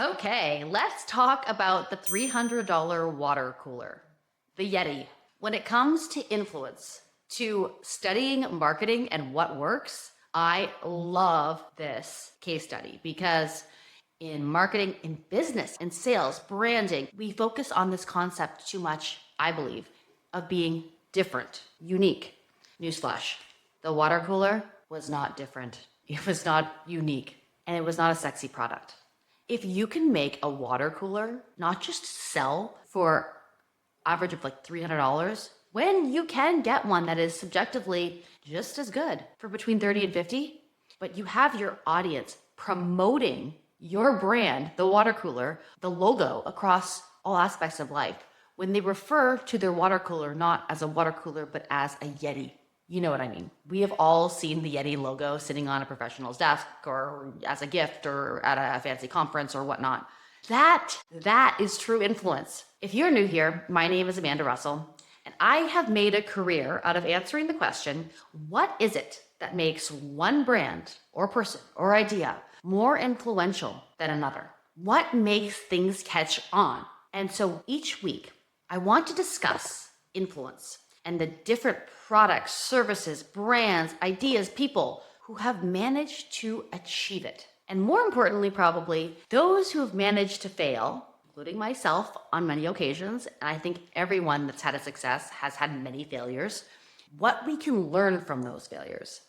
Okay, let's talk about the $300 water cooler, the Yeti. When it comes to influence, to studying marketing and what works, I love this case study because in marketing, in business, in sales, branding, we focus on this concept too much, I believe, of being different, unique. Newsflash, the water cooler was not different. It was not unique, and it was not a sexy product. If you can make a water cooler, not just sell for average of like $300, when you can get one that is subjectively just as good for between 30 and 50, but you have your audience promoting your brand, the water cooler, the logo across all aspects of life, when they refer to their water cooler not as a water cooler, but as a Yeti. You know what I mean. We have all seen the Yeti logo sitting on a professional's desk or as a gift or at a fancy conference or whatnot. That is true influence. If you're new here, my name is Amanda Russell, and I have made a career out of answering the question, what is it that makes one brand or person or idea more influential than another? What makes things catch on? And so each week, I want to discuss influence and the different products, services, brands, ideas, people who have managed to achieve it. And more importantly, probably, those who have managed to fail, including myself on many occasions, and I think everyone that's had a success has had many failures, what we can learn from those failures.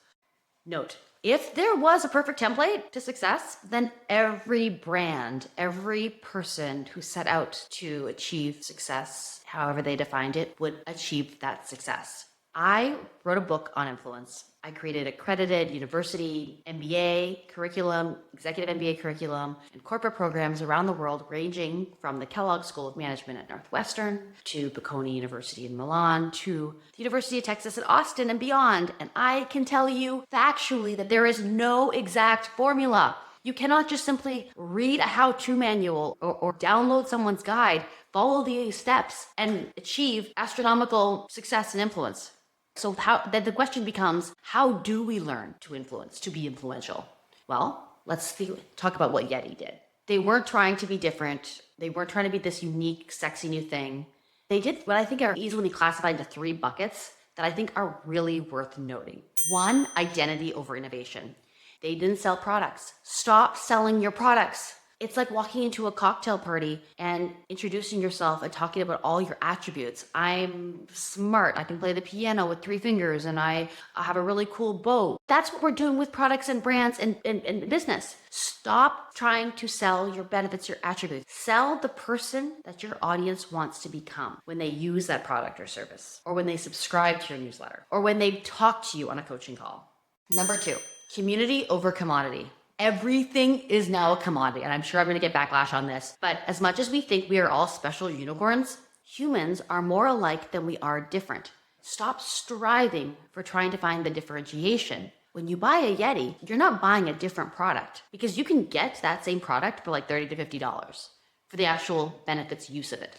Note, if there was a perfect template to success, then every brand, every person who set out to achieve success, however they defined it, would achieve that success. I wrote a book on influence. I created accredited university MBA curriculum, executive MBA curriculum, and corporate programs around the world, ranging from the Kellogg School of Management at Northwestern to Bocconi University in Milan to the University of Texas at Austin and beyond. And I can tell you factually that there is no exact formula. You cannot just simply read a how-to manual or download someone's guide, follow the steps, and achieve astronomical success and influence. So the question becomes, how do we learn to influence, to be influential? Well, let's talk about what Yeti did. They weren't trying to be different. They weren't trying to be this unique, sexy new thing. They did what I think are easily classified into 3 buckets that I think are really worth noting. 1, identity over innovation. They didn't sell products. Stop selling your products. It's like walking into a cocktail party and introducing yourself and talking about all your attributes. I'm smart. I can play the piano with 3 fingers and I have a really cool boat. That's what we're doing with products and brands and business. Stop trying to sell your benefits, your attributes. Sell the person that your audience wants to become when they use that product or service, or when they subscribe to your newsletter, or when they talk to you on a coaching call. Number 2, community over commodity. Everything is now a commodity, and I'm sure I'm going to get backlash on this, but as much as we think we are all special unicorns, humans are more alike than we are different. Stop striving for trying to find the differentiation. When you buy a Yeti, you're not buying a different product, because you can get that same product for like $30 to $50 for the actual benefits use of it.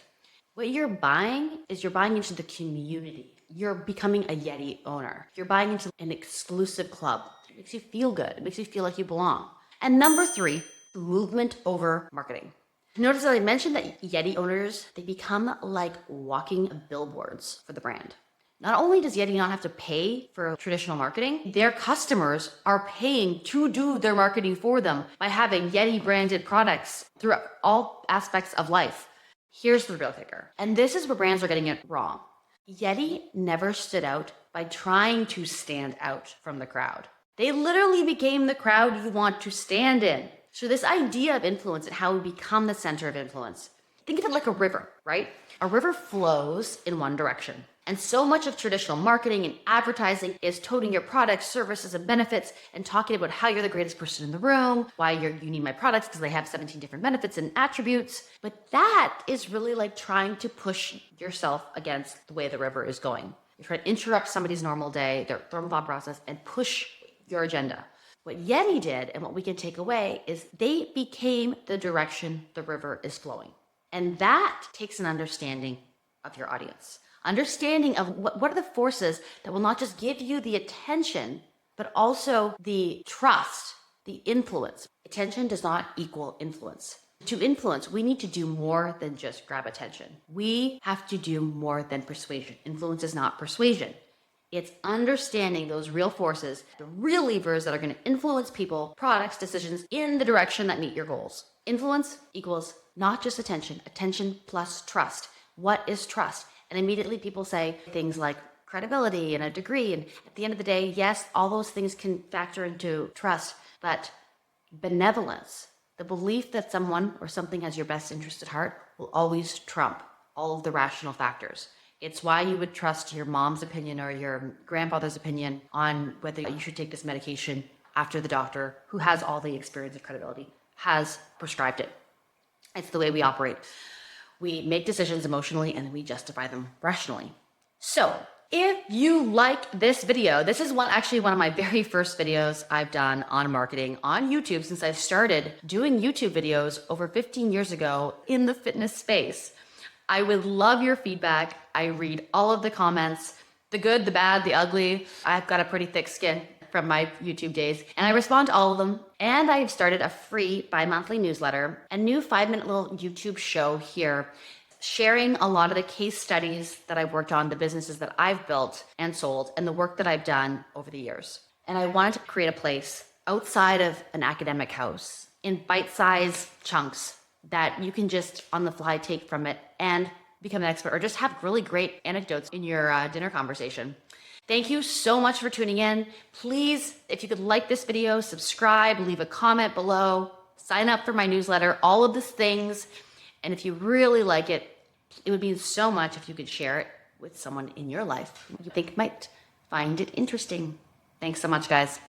What you're buying is you're buying into the community. You're becoming a Yeti owner. You're buying into an exclusive club. It makes you feel good. It makes you feel like you belong. And number 3, movement over marketing. Notice that I mentioned that Yeti owners, they become like walking billboards for the brand. Not only does Yeti not have to pay for traditional marketing, their customers are paying to do their marketing for them by having Yeti branded products throughout all aspects of life. Here's the real kicker. And this is where brands are getting it wrong. Yeti never stood out by trying to stand out from the crowd. They literally became the crowd you want to stand in. So this idea of influence and how we become the center of influence, think of it like a river, right? A river flows in one direction. And so much of traditional marketing and advertising is toting your products, services, and benefits and talking about how you're the greatest person in the room, why you need my products because they have 17 different benefits and attributes. But that is really like trying to push yourself against the way the river is going. You're trying to interrupt somebody's normal day, their thought process, and push your agenda. What Yeti did and what we can take away is they became the direction the river is flowing. And that takes an understanding of your audience. Understanding of what are the forces that will not just give you the attention, but also the trust, the influence. Attention does not equal influence. To influence, we need to do more than just grab attention. We have to do more than persuasion. Influence is not persuasion. It's understanding those real forces, the real levers that are going to influence people, products, decisions in the direction that meet your goals. Influence equals not just attention, attention plus trust. What is trust? And immediately people say things like credibility and a degree. And at the end of the day, yes, all those things can factor into trust, but benevolence, the belief that someone or something has your best interest at heart, will always trump all of the rational factors. It's why you would trust your mom's opinion or your grandfather's opinion on whether you should take this medication after the doctor, who has all the experience and credibility, has prescribed it. It's the way we operate. We make decisions emotionally and we justify them rationally. So if you like this video, this is actually one of my very first videos I've done on marketing on YouTube since I started doing YouTube videos over 15 years ago in the fitness space. I would love your feedback. I read all of the comments, the good, the bad, the ugly. I've got a pretty thick skin from my YouTube days, and I respond to all of them. And I've started a free bi-monthly newsletter, a new 5-minute little YouTube show here, sharing a lot of the case studies that I've worked on, the businesses that I've built and sold, and the work that I've done over the years. And I wanted to create a place outside of an academic house in bite-sized chunks that you can just on the fly take from it and become an expert, or just have really great anecdotes in your dinner conversation. Thank you so much for tuning in. Please, if you could like this video, subscribe, leave a comment below, sign up for my newsletter, all of these things. And if you really like it, it would mean so much if you could share it with someone in your life who you think might find it interesting. Thanks so much, guys.